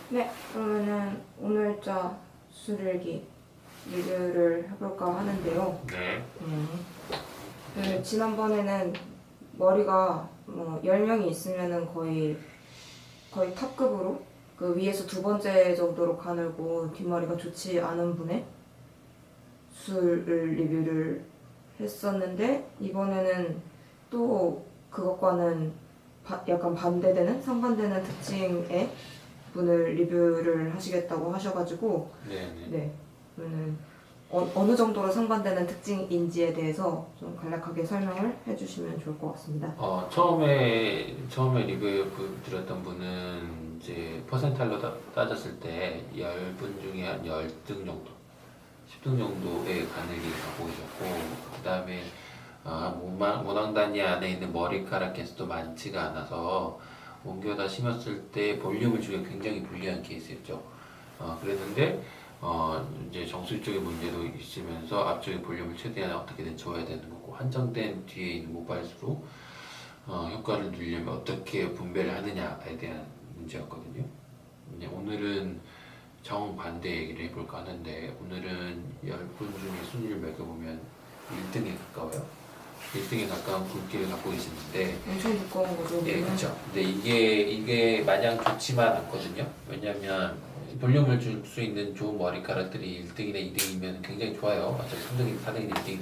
네, 그러면은 오늘자 수술일기 리뷰를 해볼까 하는데요. 네. 지난번에는 머리가 10명이 있으면은 거의 탑급으로 그 위에서 두 번째 정도로 가늘고 뒷머리가 좋지 않은 분의 수술을 리뷰를 했었는데, 이번에는 또 그것과는 약간 반대되는 상반되는 특징의 분을 리뷰를 하시겠다고 하셔가지고, 네네. 네, 그러면 어느 정도로 상반되는 특징인지에 대해서 좀 간략하게 설명을 해주시면 좋을 것 같습니다. 처음에 리뷰 드렸던 분은 이제 퍼센탈로 따졌을 때 10분 중에 한 10등 정도, 10등 정도의 가늘기 갖고 계셨고, 그 다음에 모낭 단위 안에 있는 머리카락 개수도 많지가 않아서 옮겨다 심었을 때 볼륨을 주기가 굉장히 불리한 케이스였죠. 그랬는데 이제 정수적인 문제도 있으면서 앞쪽에 볼륨을 최대한 어떻게든 줘야 되는 거고, 한정된 뒤에 있는 모발수로 효과를 누리려면 어떻게 분배를 하느냐에 대한 문제였거든요. 이제 오늘은 정반대 얘기를 해볼까 하는데, 오늘은 10분 중에 순위를 매겨보면 1등에 가까워요. 1등에 가까운 굵기를 갖고 계시는데, 엄청 두꺼운 거죠. 예, 그렇죠. 근데 이게 마냥 좋지만 않거든요. 왜냐면 볼륨을 줄 수 있는 좋은 머리카락들이 1등이나 2등이면 굉장히 좋아요. 어차피 3등이든 4등이든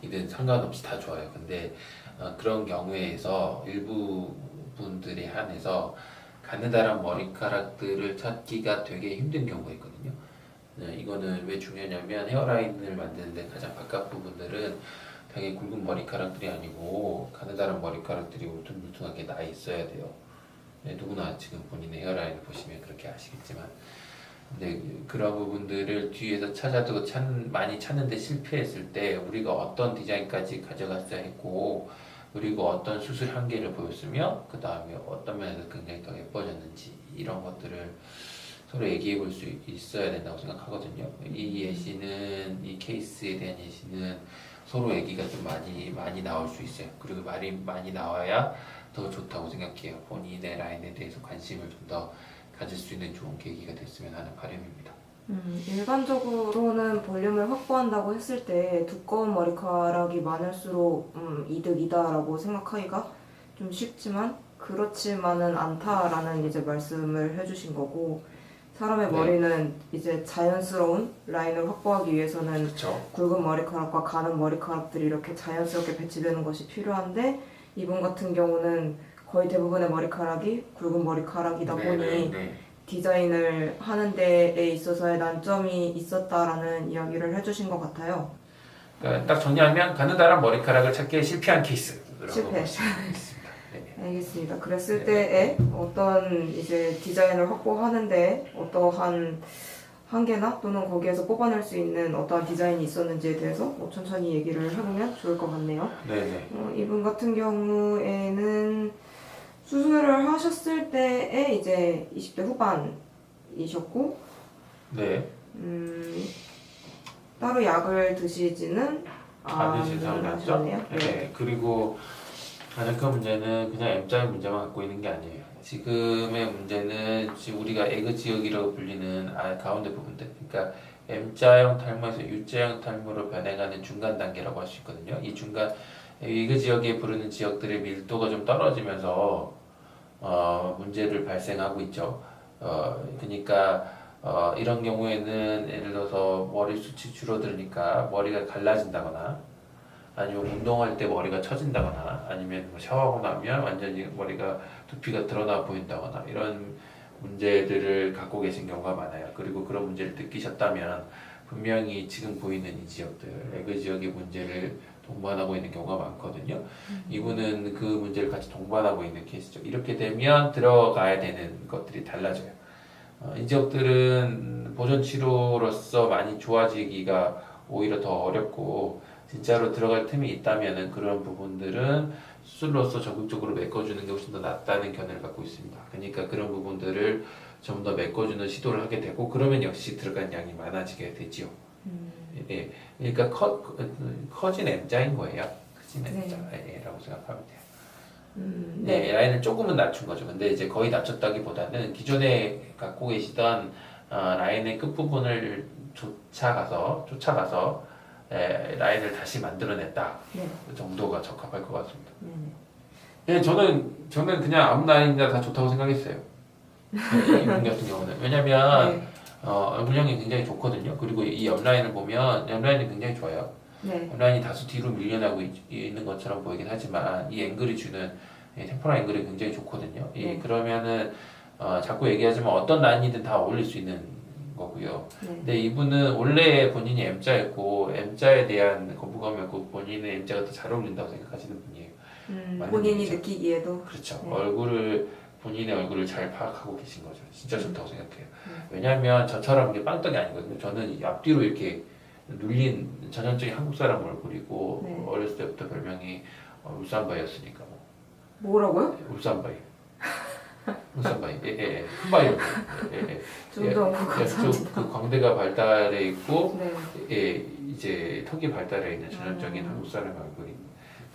1등이든 상관없이 다 좋아요. 근데 그런 경우에서 일부 분들에 한해서 가느다란 머리카락들을 찾기가 되게 힘든 경우가 있거든요. 이거는 왜 중요하냐면, 헤어라인을 만드는데 가장 바깥 부분들은 당연히 굵은 머리카락들이 아니고 가느다란 머리카락들이 울퉁불퉁하게 나 있어야 돼요. 누구나 지금 본인의 헤어라인을 보시면 그렇게 아시겠지만, 근데 그런 부분들을 뒤에서 찾아두고 많이 찾는데 실패했을 때 우리가 어떤 디자인까지 가져갔어야 했고, 그리고 어떤 수술 한계를 보였으며, 그 다음에 어떤 면에서 굉장히 더 예뻐졌는지, 이런 것들을 서로 얘기해 볼 수 있어야 된다고 생각하거든요. 이 케이스에 대한 예시는 서로 얘기가 좀 많이 나올 수 있어요. 그리고 말이 많이 나와야 더 좋다고 생각해요. 본인의 라인에 대해서 관심을 좀 더 가질 수 있는 좋은 계기가 됐으면 하는 바람입니다. 일반적으로는 볼륨을 확보한다고 했을 때 두꺼운 머리카락이 많을수록 이득이다라고 생각하기가 좀 쉽지만, 그렇지만은 않다라는 이제 말씀을 해주신 거고, 사람의 네. 머리는 이제 자연스러운 라인을 확보하기 위해서는 그렇죠. 굵은 머리카락과 가는 머리카락들이 이렇게 자연스럽게 배치되는 것이 필요한데, 이분 같은 경우는 거의 대부분의 머리카락이 굵은 머리카락이다 보니 네. 디자인을 하는 데에 있어서의 난점이 있었다라는 이야기를 해주신 것 같아요. 그러니까 딱 정리하면 가느다란 머리카락을 찾기에 실패한 케이스라고 실패. 보시면 되겠습니다. 네. 알겠습니다. 그랬을 네. 때에 어떤 이제 디자인을 확보하는데 어떠한 한계나 또는 거기에서 뽑아낼 수 있는 어떠한 디자인이 있었는지에 대해서 천천히 얘기를 해보면 좋을 것 같네요. 네네. 이분 같은 경우에는 수술을 하셨을 때에 이제 20대 후반이셨고, 네. 따로 약을 드시지는 반드시 상관없죠. 않으셨네요. 네. 그리고 가장 큰 문제는 그냥 M자의 문제만 갖고 있는 게 아니에요. 지금의 문제는 지금 우리가 에그 지역이라고 불리는 가운데 부분들, 그러니까 M자형 탈모에서 U자형 탈모로 변해가는 중간 단계라고 할 수 있거든요. 이 중간 에그 지역에 부르는 지역들의 밀도가 좀 떨어지면서 문제를 발생하고 있죠. 그러니까 이런 경우에는 예를 들어서 머리 숱이 줄어들으니까 머리가 갈라진다거나, 아니면 운동할 때 머리가 처진다거나, 아니면 뭐 샤워하고 나면 완전히 머리가 두피가 드러나 보인다거나, 이런 문제들을 갖고 계신 경우가 많아요. 그리고 그런 문제를 느끼셨다면 분명히 지금 보이는 이 지역들, 에그 지역의 문제를 동반하고 있는 경우가 많거든요. 이분은 그 문제를 같이 동반하고 있는 케이스죠. 이렇게 되면 들어가야 되는 것들이 달라져요. 이 지역들은 보존 치료로서 많이 좋아지기가 오히려 더 어렵고, 진짜로 들어갈 틈이 있다면은 그런 부분들은 수술로서 적극적으로 메꿔주는 게 훨씬 더 낫다는 견해를 갖고 있습니다. 그러니까 그런 부분들을 좀 더 메꿔주는 시도를 하게 되고, 그러면 역시 들어간 양이 많아지게 되지요. 예, 그러니까 커진 M자인 거예요. 커진 M자라고 생각하면 돼요. 네. 라인을 조금은 낮춘 거죠. 근데 이제 거의 낮췄다기보다는 기존에 갖고 계시던 라인의 끝부분을 쫓아가서 라인을 다시 만들어냈다. 네. 그 정도가 적합할 것 같습니다. 네. 예, 저는 그냥 아무 라인이나 다 좋다고 생각했어요. 이분 같은 경우는. 왜냐면, 네. 얼굴형이 굉장히 좋거든요. 그리고 이 옆라인을 보면, 옆라인이 굉장히 좋아요. 네. 옆라인이 다소 뒤로 밀려나고 있는 것처럼 보이긴 하지만, 이 앵글이 주는 템포럴 앵글이 굉장히 좋거든요. 네. 그러면은, 자꾸 얘기하지만 어떤 라인이든 다 어울릴 수 있는 거고요. 네. 근데 이분은 원래 본인이 M자였고, M자에 대한 거부감이었고, 본인은 M자가 더 잘 어울린다고 생각하시는 분이에요. 맞는 본인이 얘기죠. 느끼기에도. 그렇죠. 네. 본인의 얼굴을 잘 파악하고 계신 거죠. 진짜 좋다고 생각해요. 네. 왜냐하면 저처럼 이게 빵떡이 아니거든요. 저는 이 앞뒤로 이렇게 눌린 전형적인 한국 사람 얼굴이고, 네. 어렸을 때부터 별명이 울산바이였으니까 뭐. 뭐라고요? 울산바이. 울산바이. 흠바이. 좀 더 감사합니다. 그 광대가 발달해 있고, 네. 이제 턱이 발달해 있는 전형적인 한국 사람 얼굴인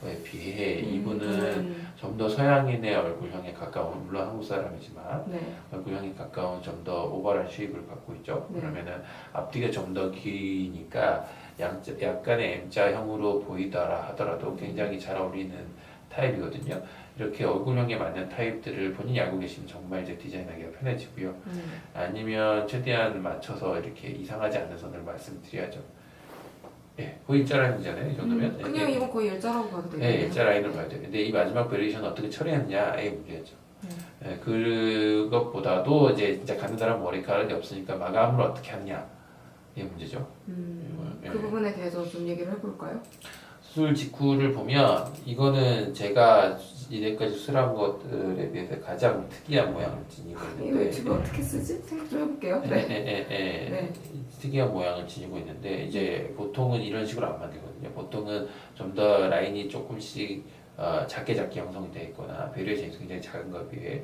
거에 비해 이분은 좀 더 서양인의 얼굴형에 가까운, 물론 한국 사람이지만 네. 얼굴형에 가까운 좀 더 오버한 쉐입을 갖고 있죠. 네. 그러면은 앞뒤가 좀 더 기니까 약간의 M자형으로 보이더라 하더라도 굉장히 잘 어울리는 타입이거든요. 이렇게 얼굴형에 맞는 타입들을 본인이 알고 계시면 정말 이제 디자인하기가 편해지고요. 아니면 최대한 맞춰서 이렇게 이상하지 않은 선을 말씀드려야죠. 거의 일자 라인이잖아요. 이 정도면. 그냥 이건 거의 일자라고 봐도 되겠네요. 일자 라인으로 봐야 돼요. 근데 이 마지막 베리에이션 어떻게 처리했냐의 문제죠. 그것보다도 이제 진짜 가는 사람 머리카락이 없으니까 마감을 어떻게 하느냐의 문제죠. 그 부분에 대해서 좀 얘기를 해볼까요? 수술 직후를 보면 이거는 제가 이제까지 수술한 것들에 비해서 가장 특이한 모양을 지니고 이거 있는데 지금 어떻게 쓰지? 생각 좀 해볼게요. 네. 특이한 모양을 지니고 있는데 이제 보통은 이런 식으로 안 만들거든요. 보통은 좀 더 라인이 조금씩 작게 형성이 되어 있거나 베리에이션이 굉장히 작은 것에 비해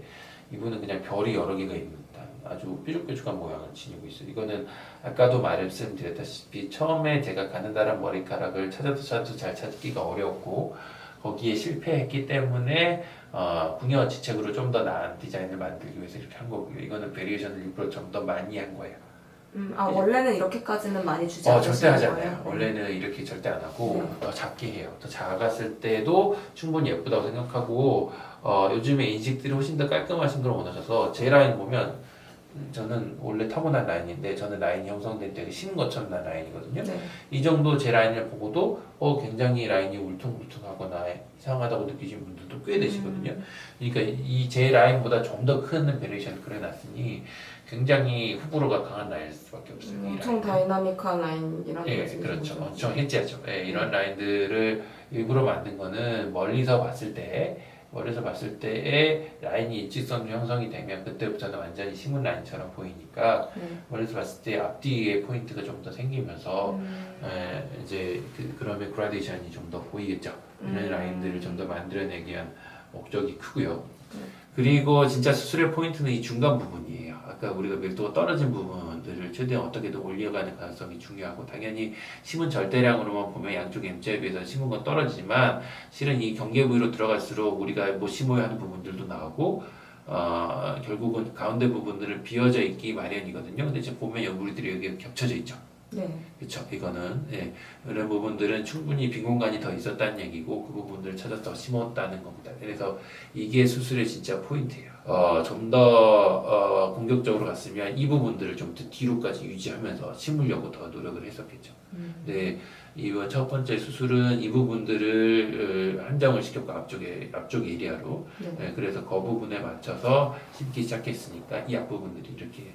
이분은 그냥 별이 여러 개가 있는 듯한 아주 뾰족뾰족한 모양을 지니고 있어요. 이거는 아까도 말씀드렸다시피 처음에 제가 가느다란 머리카락을 찾아도 잘 찾기가 어려웠고 거기에 실패했기 때문에 궁여 지책으로 좀 더 나은 디자인을 만들기 위해서 이렇게 한 거고요. 이거는 베리에이션을 일부러 좀 더 많이 한 거예요. 원래는 이렇게까지는 많이 주지 절대 하지 않으시는 않아요. 거예요? 원래는 이렇게 절대 안 하고 더 작게 해요. 더 작았을 때도 충분히 예쁘다고 생각하고 요즘에 인식들이 훨씬 더 깔끔하신 걸 원하셔서 제 라인 보면 저는 원래 타고난 라인인데 저는 라인이 형성된 때 신 것처럼 난 라인이거든요. 네. 이 정도 제 라인을 보고도 굉장히 라인이 울퉁불퉁하거나 이상하다고 느끼시는 분들도 꽤 되시거든요. 그러니까 이 제 라인보다 좀 더 큰 베리에이션을 그려놨으니 굉장히 호불호가 강한 라인일 수밖에 없어요. 이 엄청 다이나믹한 라인이라는 말씀이신 그렇죠. 거죠? 엄청 혜지하죠. 이런 라인들을 일부러 만든 거는 멀리서 봤을 때의 라인이 일직선으로 형성이 되면 그때부터는 완전히 심은 라인처럼 보이니까 멀리서 봤을 때 앞뒤에 포인트가 좀 더 생기면서 이제 그러면 그라데이션이 좀 더 보이겠죠. 이런 라인들을 좀 더 만들어내기 위한 목적이 크고요. 그리고 진짜 수술의 포인트는 이 중간 부분이에요. 아까 우리가 밀도가 떨어진 부분들을 최대한 어떻게든 올려가는 가능성이 중요하고 당연히 심은 절대량으로만 보면 양쪽 M자에 비해서 심은 건 떨어지지만 실은 이 경계 부위로 들어갈수록 우리가 못 심어야 하는 부분들도 나오고 결국은 가운데 부분들은 비어져 있기 마련이거든요. 근데 지금 보면 옆구리들이 여기 겹쳐져 있죠. 네. 그렇죠. 이거는 이런 부분들은 충분히 빈 공간이 더 있었다는 얘기고 그 부분들을 찾아서 심었다는 겁니다. 그래서 이게 수술의 진짜 포인트예요. 좀 더 공격적으로 갔으면 이 부분들을 좀 더 뒤로까지 유지하면서 심으려고 더 노력을 했었겠죠. 근데 이번 첫 번째 수술은 이 부분들을 한정을 시켰고 앞쪽 에리아로 그래서 그 부분에 맞춰서 심기 시작했으니까 이 앞부분들이 이렇게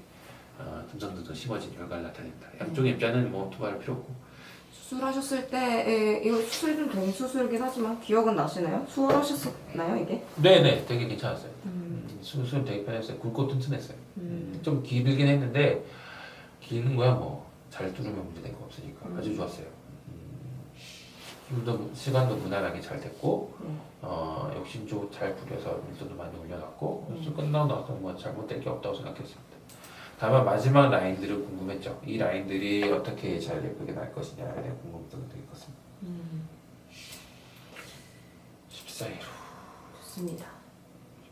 듬성듬성 심어진 결과를 나타낸다. 양쪽 M자는 뭐 두말할 필요 없고. 수술하셨을 때 이거 수술이 좀 된 수술이긴 하지만 기억은 나시나요? 수월하셨나요 이게? 네네, 되게 괜찮았어요. 수술 되게 편했어요. 굵고 튼튼했어요. 좀 길긴 했는데 기는 거야 뭐 잘 뚫으면 문제된 거 없으니까 아주 좋았어요. 시간도 무난하게 잘 됐고 욕심도 잘 부려서 밀도도 많이 올려놨고 수술 끝나고 나서 뭐 잘못된 게 없다고 생각했습니다. 다만 마지막 라인들은 궁금했죠. 이 라인들이 어떻게 잘 예쁘게 날 것이냐에 대한 궁금증이 되게 컸습니다. 14일후. 좋습니다.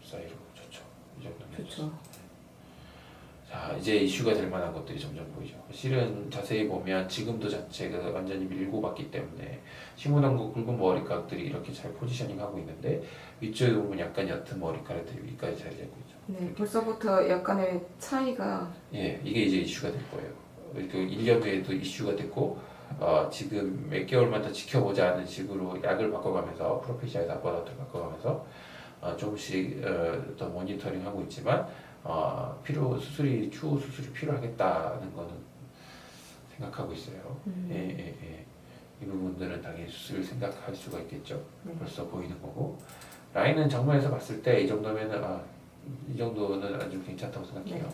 14일로 좋죠. 이 정도면 좋죠. 자, 이제 이슈가 될 만한 것들이 점점 보이죠. 실은 자세히 보면 지금도 자체가 완전히 밀고 봤기 때문에 신문왕국 굵은 머리카락들이 이렇게 잘 포지셔닝 하고 있는데 위쪽에 보면 약간 옅은 머리카락들이 위까지 자리 잡고 있죠. 네, 벌써부터 약간의 차이가 예, 이게 이제 이슈가 될 거예요. 그 1년 후에도 이슈가 됐고 지금 몇 개월만 더 지켜보자는 식으로 약을 바꿔가면서 프로페시아에서 아바다트를 바꿔가면서 조금씩 더 모니터링하고 있지만 추후 수술이 필요하겠다는 거는 생각하고 있어요. 예. 이 부분들은 당연히 수술 생각할 수가 있겠죠. 벌써 보이는 거고 라인은 정면에서 봤을 때 이 정도면은 이 정도는 아주 괜찮다고 생각해요.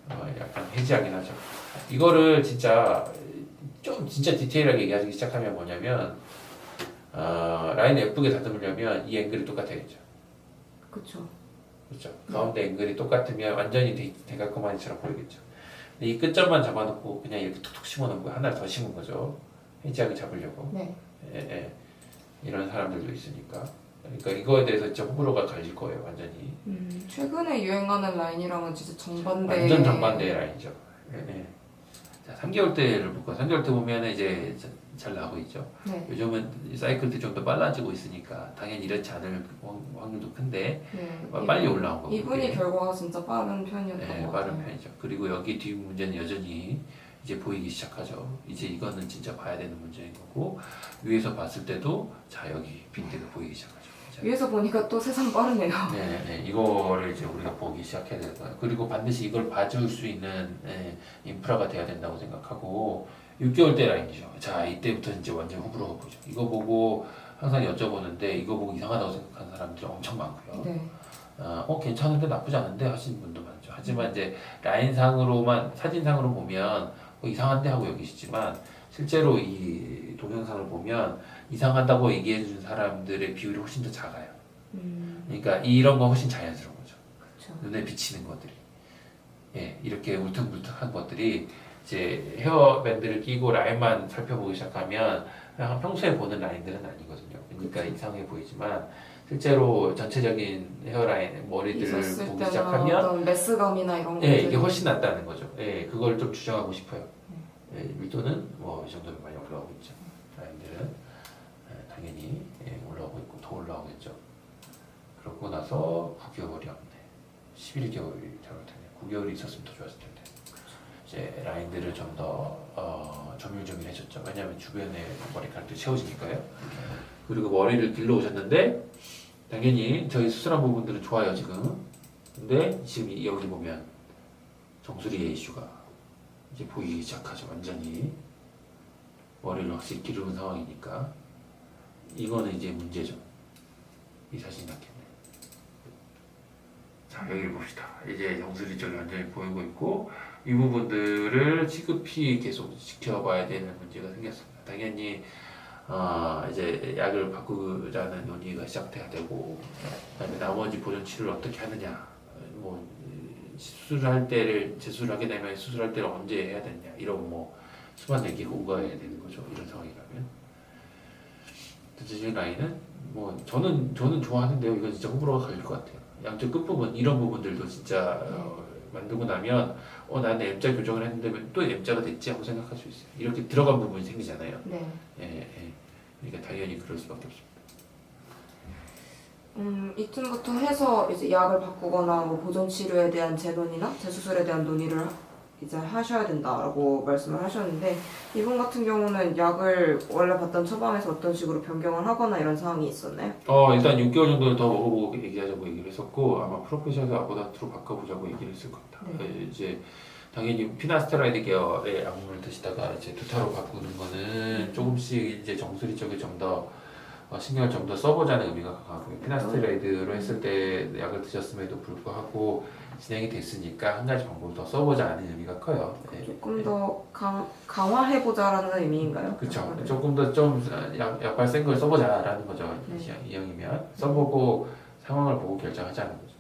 약간 해지하긴 하죠. 이거를 진짜 디테일하게 얘기하기 시작하면 뭐냐면 라인 예쁘게 다듬으려면 이 앵글이 똑같아야죠. 그렇죠. 그렇죠. 가운데 앵글이 똑같으면 완전히 대각코마니처럼 보이겠죠. 근데 이 끝점만 잡아놓고 그냥 이렇게 툭툭 심어놓은 거 하나를 더 심은 거죠. 해지하게 잡으려고. 네. 예. 이런 사람들도 있으니까. 그러니까 이거에 대해서 진짜 호불호가 갈릴 거예요, 완전히. 최근에 유행하는 라인이랑은 진짜 정반대. 완전 정반대의 라인이죠. 예. 자, 3개월대를 볼까? 3개월대 보면 이제 잘 나오고 있죠. 네. 요즘은 사이클도 좀 더 빨라지고 있으니까 당연히 이렇지 않을 확률도 큰데 빨리 올라온 거고. 이분이 결과가 진짜 빠른 편이었던 것 같아요. 빠른 편이죠. 그리고 여기 뒤 문제는 여전히 이제 보이기 시작하죠. 이제 이거는 진짜 봐야 되는 문제인 거고 위에서 봤을 때도 자 여기 빈대가 보이기 시작하죠. 위에서 보니까 또 세상 빠르네요. 네, 이거를 이제 우리가 보기 시작해야 되는 거예요. 그리고 반드시 이걸 봐줄 수 있는 인프라가 돼야 된다고 생각하고 6개월대 라인이죠. 자, 이때부터 이제 완전 호불호가 보죠. 이거 보고 항상 여쭤보는데 이거 보고 이상하다고 생각하는 사람들이 엄청 많고요. 네. 괜찮은데 나쁘지 않은데 하시는 분도 많죠. 하지만 이제 라인상으로만 사진상으로 보면 이상한데 하고 여기시지만 실제로 이 동영상을 보면 이상하다고 얘기해 준 사람들의 비율이 훨씬 더 작아요. 그러니까 이런 건 훨씬 자연스러운 거죠. 그쵸. 눈에 비치는 것들이. 예, 이렇게 울퉁불퉁한 것들이 이제 헤어밴드를 끼고 라인만 살펴보기 시작하면 그냥 평소에 보는 라인들은 아니거든요. 그러니까 이상해 보이지만 실제로 전체적인 헤어라인, 머리들을 보기 시작하면 어떤 메스감이나 이런 예, 것들이 이게 훨씬 낫다는 거죠. 예, 그걸 좀 주장하고 싶어요. 예, 밀도는 뭐 이 정도면 많이 올라오고 있죠. 라인들은 당연히 올라오고 있고 더 올라오겠죠. 그러고 나서 9개월이 없네. 11개월이 잘못했네. 9개월이 있었으면 더 좋았을 텐데. 이제 라인들을 좀 더 조밀조밀해졌죠. 왜냐하면 주변에 머리카락도 채워지니까요. 그리고 머리를 길러 오셨는데 당연히 저희 수술한 부분들은 좋아요 지금. 근데 지금 여기 보면 정수리의 이슈가 이제 보이기 시작하죠. 완전히 머리를 확실히 기르는 상황이니까 이거는 이제 문제죠. 이 사진이 낫겠네. 자, 여기를 봅시다. 이제 정수리 쪽이 완전히 보이고 있고 이 부분들을 시급히 계속 지켜봐야 되는 문제가 생겼습니다. 당연히 이제 약을 바꾸자는 논의가 시작돼야 되고 그다음에 나머지 보존 치료를 어떻게 하느냐 뭐 수술할 때를 재수술을 하게 되면 수술할 때를 언제 해야 되냐 이런 뭐 수많은 얘기가 오가야 되는 거죠. 이런 상황이라면 전체적인 라인은 뭐 저는 좋아하는데요. 이건 진짜 호불호가 갈릴 것 같아요. 양쪽 끝부분 이런 부분들도 진짜 만들고 나면 나는 M자 교정을 했는데 또 M자가 됐지 하고 생각할 수 있어요. 이렇게 들어간 부분이 생기잖아요. 네. 예. 그러니까 당연히 그럴 수밖에 없습니다. 이쯤부터 해서 이제 약을 바꾸거나 뭐 보존 치료에 대한 재논의나 재수술에 대한 논의를 이제 하셔야 된다라고 말씀을 하셨는데 이분 같은 경우는 약을 원래 받던 처방에서 어떤 식으로 변경을 하거나 이런 상황이 있었나요? 일단 6개월 정도는 더 먹어보고 얘기하자고 얘기를 했었고 아마 프로페셔널 아보다트로 바꿔보자고 얘기를 했을 겁니다. 네. 이제 당연히 피나스테라이드 계열의 약물을 드시다가 이제 두타로 바꾸는 거는 조금씩 이제 정수리 쪽에 좀 더 신경을 좀 더 써보자는 의미가 강하고요. 피나스테라이드로 했을 때 약을 드셨음에도 불구하고 진행이 됐으니까 한 가지 방법을 더 써보자는 의미가 커요. 조금 더 강화해보자라는 의미인가요? 그렇죠. 조금 더 좀 약발 센 걸 써보자라는 거죠. 이왕이면 써보고 상황을 보고 결정하자는 거죠.